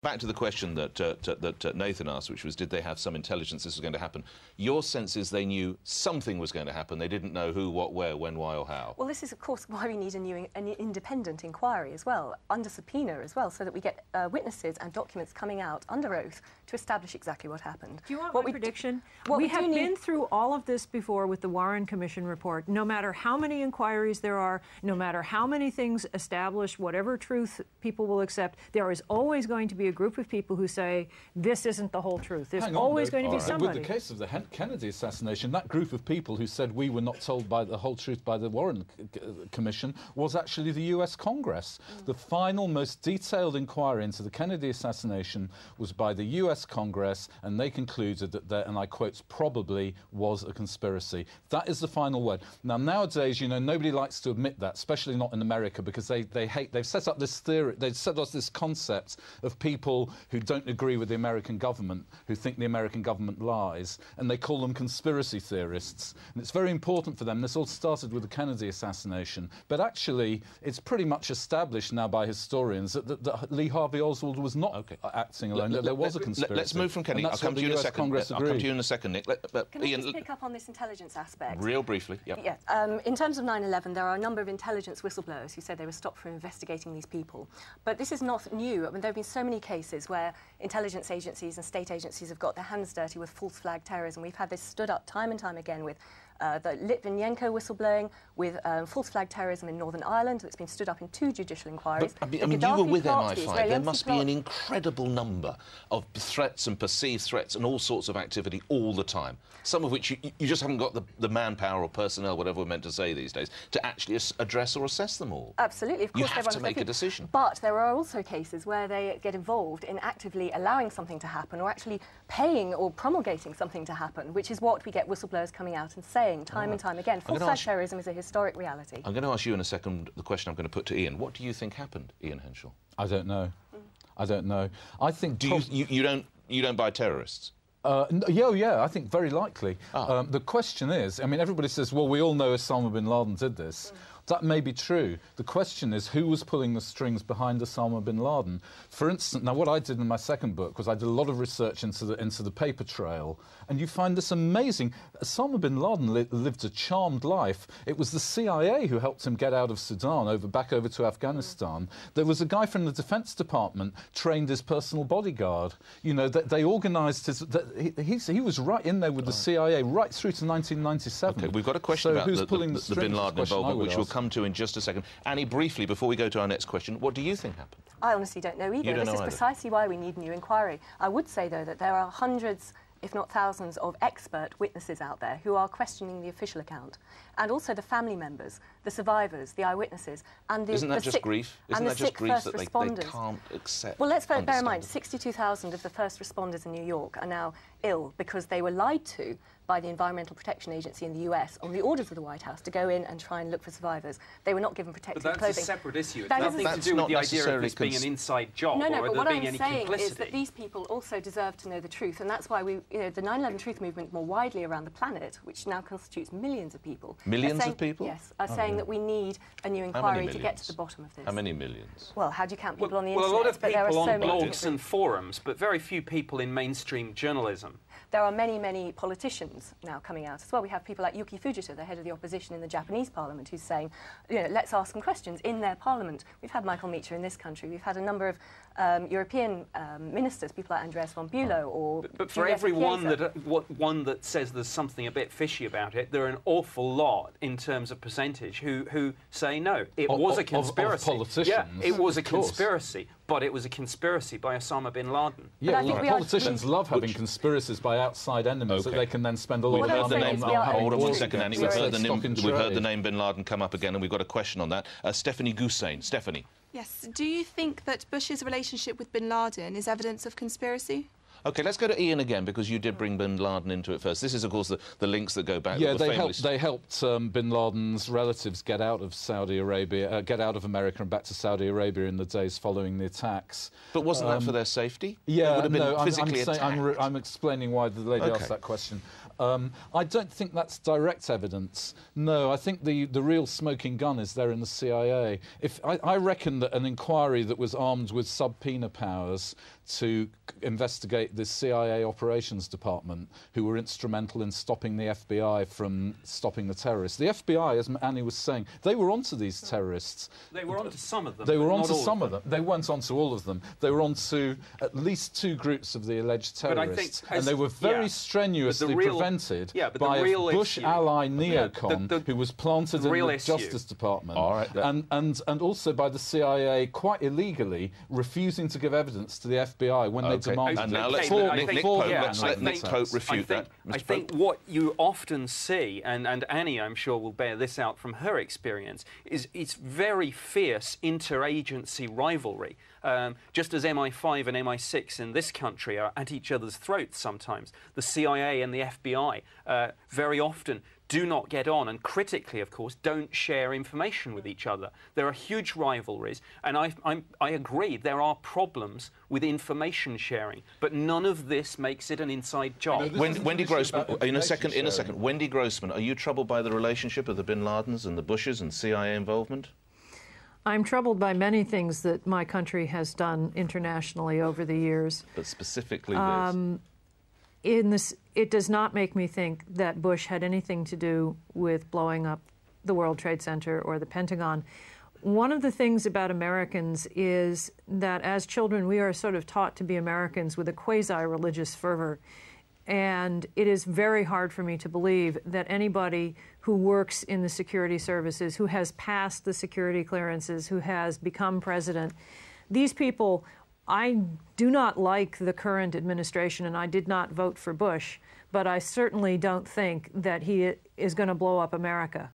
Back to the question that Nathan asked, which was, did they have some intelligence this was going to happen? Your sense is they knew something was going to happen. They didn't know who, what, where, when, why or how. Well, this is, of course, why we need an independent inquiry as well, under subpoena as well, so that we get witnesses and documents coming out under oath to establish exactly what happened. Do you want my prediction? We have been through all of this before with the Warren Commission report. No matter how many inquiries there are, no matter how many things established, whatever truth people will accept, there is always going to be a group of people who say, this isn't the whole truth. There's always going to be somebody. With the case of the Kennedy assassination, that group of people who said we were not told by the whole truth by the Warren Commission was actually the US Congress. The final, most detailed inquiry into the Kennedy assassination was by the US Congress, and they concluded that there, and I quote, probably was a conspiracy. That is the final word. Now, nowadays, you know, nobody likes to admit that, especially not in America, because they've set up this theory, they've set us this concept of people who don't agree with the American government, who think the American government lies, and they call them conspiracy theorists. And it's very important for them. This all started with the Kennedy assassination, but actually it's pretty much established now by historians that Lee Harvey Oswald was not acting alone, that there was a conspiracy. Let's move from Kennedy. I'll come to you in a second. I'll come to you in a second, Nick. Can I just pick up on this intelligence aspect? Real briefly, yeah. Yeah. In terms of 9/11, there are a number of intelligence whistleblowers who said they were stopped from investigating these people. But this is not new. I mean, there have been so many cases where intelligence agencies and state agencies have got their hands dirty with false flag terrorism. We've had this stood up time and time again with the Litvinenko whistleblowing, with false flag terrorism in Northern Ireland that's been stood up in 2 judicial inquiries. But, I mean, you were with MI5. There must be an incredible number of threats and perceived threats and all sorts of activity all the time, some of which you just haven't got the manpower or personnel, whatever we're meant to say these days, to actually address or assess them all. Absolutely. Of course, you have to make a decision. But there are also cases where they get involved in actively allowing something to happen or actually paying or promulgating something to happen, which is what we get whistleblowers coming out and saying time and time again. False flag terrorism is a historic reality. I'm going to ask you in a second the question I'm going to put to Ian. What do you think happened, Ian Henschel? I don't know. I don't know. I think... You don't buy terrorists? Yeah, I think very likely. The question is, I mean, everybody says, well, we all know Osama bin Laden did this. That may be true. The question is, who was pulling the strings behind Osama bin Laden? For instance, now what I did in my second book was I did a lot of research into the paper trail, and you find this amazing... Osama bin Laden lived a charmed life. It was the CIA who helped him get out of Sudan, back over to Afghanistan. There was a guy from the Defense Department trained his personal bodyguard. You know, they organised his... He was right in there with the CIA right through to 1997. OK, we've got a question about the bin Laden involvement, which we'll come to in just a second. Annie, briefly, before we go to our next question, what do you think happened? I honestly don't know either. This is precisely why we need a new inquiry. I would say, though, that there are hundreds, if not thousands, of expert witnesses out there who are questioning the official account, and also the family members, the survivors, the eyewitnesses, and the Isn't that just grief? Isn't that just grief that they can't accept? Well, let's bear in mind, 62,000 of the first responders in New York are now ill because they were lied to by the Environmental Protection Agency in the US on the orders of the White House to go in and try and look for survivors. They were not given protective clothing. But that's a separate issue. It's nothing to do with the idea of this being an inside job or but there what being I'm any saying complicity. is that these people also deserve to know the truth, and that's why we, you know, the 9/11 truth movement more widely around the planet, which now constitutes millions of people. Millions of people? Yes, are saying that we need a new inquiry to get to the bottom of this. How many millions? Well, how do you count people on the internet? Well, a lot of people on blogs many and forums, but very few people in mainstream journalism. There are many, many politicians now coming out as well. We have people like Yuki Fujita, the head of the opposition in the Japanese parliament, who's saying, you know, let's ask them questions in their parliament. We've had Michael Meacher in this country. We've had a number of European ministers, people like Andreas von Bülow or... But for every one that says there's something a bit fishy about it, there are an awful lot in terms of percentage who say, no, it was a conspiracy. Of politicians. Yeah, it was a conspiracy. But it was a conspiracy by Osama bin Laden. Yeah, politicians love having conspiracies by outside enemies that they can then spend a lot of money on. Hold on 1 second, Annie. We've heard the name bin Laden come up again, and we've got a question on that. Stephanie Goussain. Stephanie. Yes. Do you think that Bush's relationship with bin Laden is evidence of conspiracy? OK, let's go to Ian again, because you did bring bin Laden into it first. This is, of course, the links that go back. Yeah, they helped bin Laden's relatives get out of Saudi Arabia, get out of America and back to Saudi Arabia in the days following the attacks. But wasn't that for their safety? Yeah, it would have been physically attacked. I'm explaining why the lady asked that question. I don't think that's direct evidence. No, I think the real smoking gun is there in the CIA. I reckon that an inquiry that was armed with subpoena powers to investigate the CIA operations department, who were instrumental in stopping the FBI from stopping the terrorists. The FBI, as Annie was saying, they were onto these terrorists. They were onto some of them. They were onto some of them. They weren't onto all of them. They were onto at least 2 groups of the alleged terrorists, and they were very strenuously prevented by a Bush ally neocon who was planted in the Justice Department, and also by the CIA quite illegally refusing to give evidence to the FBI when they demanded. And now let's let Nick Pope refute that. I think what you often see, and Annie, I'm sure, will bear this out from her experience, is it's very fierce interagency rivalry. Just as MI5 and MI6 in this country are at each other's throats sometimes, the CIA and the FBI very often do not get on, and critically, of course, don't share information with each other. There are huge rivalries, and I agree there are problems with information sharing, but none of this makes it an inside job. Wendy Grossman, in a second, Wendy Grossman, are you troubled by the relationship of the Bin Ladens and the Bushes and CIA involvement? I'm troubled by many things that my country has done internationally over the years. But specifically this. It does not make me think that Bush had anything to do with blowing up the World Trade Center or the Pentagon. One of the things about Americans is that as children we are sort of taught to be Americans with a quasi-religious fervor. And it is very hard for me to believe that anybody who works in the security services, who has passed the security clearances, who has become president, these people, I do not like the current administration, and I did not vote for Bush, but I certainly don't think that he is going to blow up America.